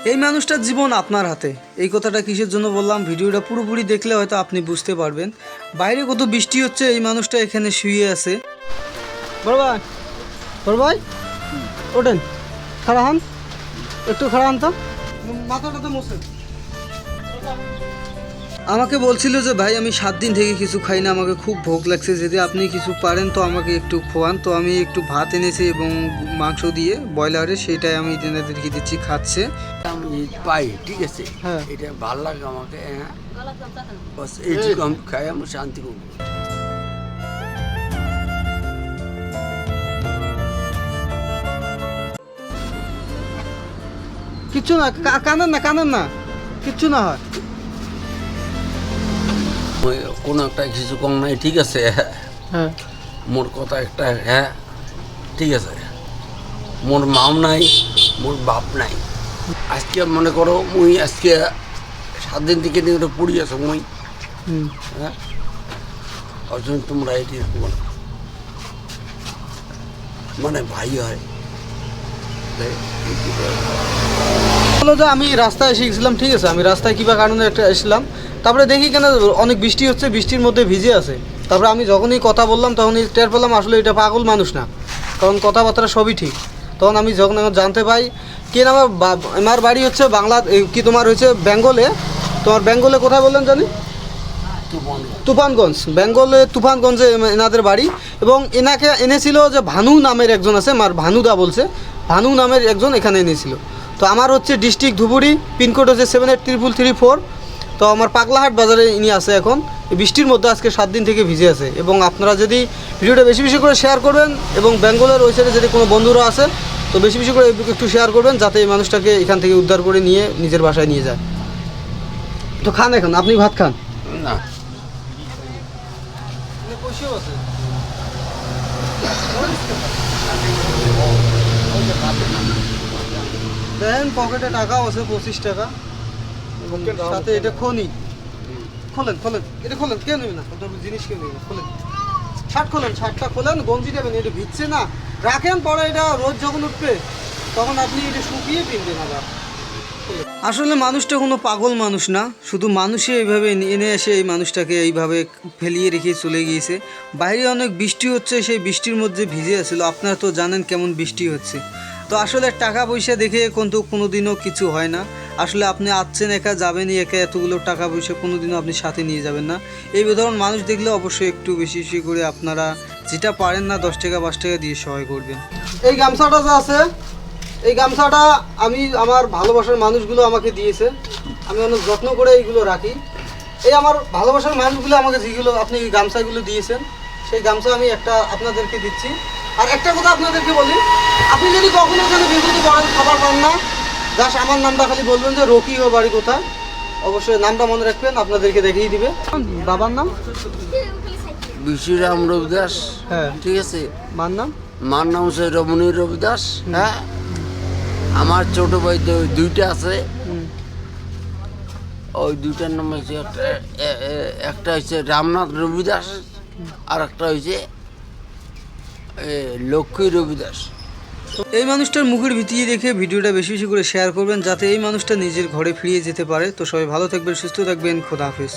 এই মানুষটার জীবন আপনার হাতে। এই কথাটা কিসের জন্য বললাম, ভিডিওটা পুরোপুরি দেখলে হয়তো আপনি বুঝতে পারবেন। বাইরে কত বৃষ্টি হচ্ছে, এই মানুষটা এখানে শুয়ে আছে। বড় ভাই, বড় ভাই, ওঠেন, খাড়া হন, একটু খাড়া হন তো, মাথাটা তো মোছেন। আমাকে বলছিল যে ভাই আমি 7 দিন থেকে কিছু খাই না, আমাকে খুব ভোগ লাগছে, যদি আপনি কিছু পারেন তো আমাকে একটু খোয়ান। তো আমি একটু ভাত এনেছি এবং মাংস দিয়ে ব্রয়লারে, সেটাই আমি এনাদেরকে দিচ্ছি, খাচ্ছে। আমি পাই, ঠিক আছে, হ্যাঁ, এটা ভালো লাগে আমাকে। হ্যাঁ, বাস এইটুকু আমি খাই, আমি শান্তি করবো। কিচ্ছু না, কানেন না, কানেন না, কিচ্ছু না হয়। ওই কোনো একটা কিছু কম নাই, ঠিক আছে। হ্যাঁ, মোর কথা একটা, হ্যাঁ ঠিক আছে, মোর মাও নাই, মোর বাপ নাই। আজকে মনে করো মুই আজকে 7 দিন থেকে নিয়ে পড়ি আছো মুই, হ্যাঁ, অর্জন তোমরা এটি মানে ভাই হয়। হলো যে আমি রাস্তায় এসে গেছিলাম, ঠিক আছে, আমি রাস্তায় কিবা কারণে একটা এসেছিলাম, তারপরে দেখি কেন অনেক বৃষ্টি হচ্ছে, বৃষ্টির মধ্যে ভিজে আছে। তারপরে আমি যখনই কথা বললাম তখনই টের পেলাম আসলে এটা পাগল মানুষ না, কারণ কথাবার্তা সবই ঠিক। তখন আমি যখন জানতে পাই কে আমার আমার বাড়ি হচ্ছে বাংলা, কি তোমার হচ্ছে বেঙ্গলে। তোমার বেঙ্গলে কোথায় বললেন জানি? তুফানগঞ্জ, বেঙ্গলে তুফানগঞ্জে এনাদের বাড়ি। এবং এনাকে এনেছিল যে ভানু নামের একজন আছে, আমার ভানুদা বলছে, ভানু নামের একজন এখানে এনেছিল। তো আমার হচ্ছে ডিস্ট্রিক্ট ধুবুরি, পিনকোড হচ্ছে 783334। তো আমার পাগলাহাট বাজারে ইনি আছে এখন। এই বৃষ্টির মধ্যে আজকে 7 দিন থেকে ভিজে আছে। এবং আপনারা যদি ভিডিওটা বেশি বেশি করে শেয়ার করবেন, এবং বেঙ্গলের ওই সাইডে যদি কোনো বন্ধুরা আছে তো বেশি বেশি করে একটু শেয়ার করবেন, যাতে এই মানুষটাকে এখান থেকে উদ্ধার করে নিয়ে নিজের বাসায় নিয়ে যায়। তো খান, এখন আপনি ভাত খান না, দেখেন পকেটে টাকাও আছে 25 টাকা, এবং সাথে এটা খনি। খোলেন খোলেন, এটা খোলেন, কেউ নেবে না, জিনিস কেউ নেবে না, খোলেন, শার্ট খোলেন, শার্টটা খোলেন, গঞ্জি দেবেন, এটা ভিজছে না, রাখেন, পরে এটা রোদ যখন উঠবে তখন আপনি এটা শুকিয়ে পিনবেন আবার। আসলে মানুষটা কোনো পাগল মানুষ না, শুধু মানুষই এইভাবে এনে এসে এই মানুষটাকে এইভাবে ফেলিয়ে রেখে চলে গিয়েছে। বাইরে অনেক বৃষ্টি হচ্ছে, সেই বৃষ্টির মধ্যে ভিজে আসছিল। আপনারা তো জানেন কেমন বৃষ্টি হচ্ছে। তো আসলে টাকা পয়সা দেখে কিন্তু কোনোদিনও কিছু হয় না। আসলে আপনি আসছেন একা, যাবেনই একা, এতগুলো টাকা পয়সা কোনোদিনও আপনি সাথে নিয়ে যাবেন না। এই ধরনের মানুষ দেখলে অবশ্যই একটু বেশি বেশি করে আপনারা যেটা পারেন না 10 টাকা 5 টাকা দিয়ে সহায় করবেন। এই গামছাটা যা আছে, এই গামছাটা আমি আমার ভালোবাসার মানুষগুলো আমাকে দিয়েছে, আমি অনেক যত্ন করে এইগুলো রাখি। এই আমার ভালোবাসার মানুষগুলো আমাকে যেগুলো আপনি এই গামছাগুলো দিয়েছেন, সেই গামছা আমি একটা আপনাদেরকে দিচ্ছি। আর একটা কথা আপনাদেরকে বলি, আপনি যদি কখনো এখানে বিভূতি করেন, খাবার পান না, জাস্ট আমার নামটা খালি বলবেন যে রকি ও বাড়ি কোথায়, অবশ্যই নামটা মনে রাখবেন, আপনাদেরকে দেখিয়ে দিবে। বাবার নাম বিশ্বরাম রবিদাস, হ্যাঁ, ঠিক আছে। মার নাম? মার নাম হচ্ছে রমণী রবিদাস। হ্যাঁ, আমার ছোট ভাই তো 2টা আছে, ওই 2টার নাম হচ্ছে একটা হচ্ছে রামনাথ রবিদাস, আর একটা হচ্ছে লক্ষ্মী রবিদাস। এই মানুষটার মুখের ভিতরে দেখে ভিডিওটা বেশি বেশি করে শেয়ার করবেন, যাতে এই মানুষটা নিজের ঘরে ফিরিয়ে যেতে পারে। তো সবাই ভালো থাকবেন, সুস্থ থাকবেন, খোদা হাফেজ।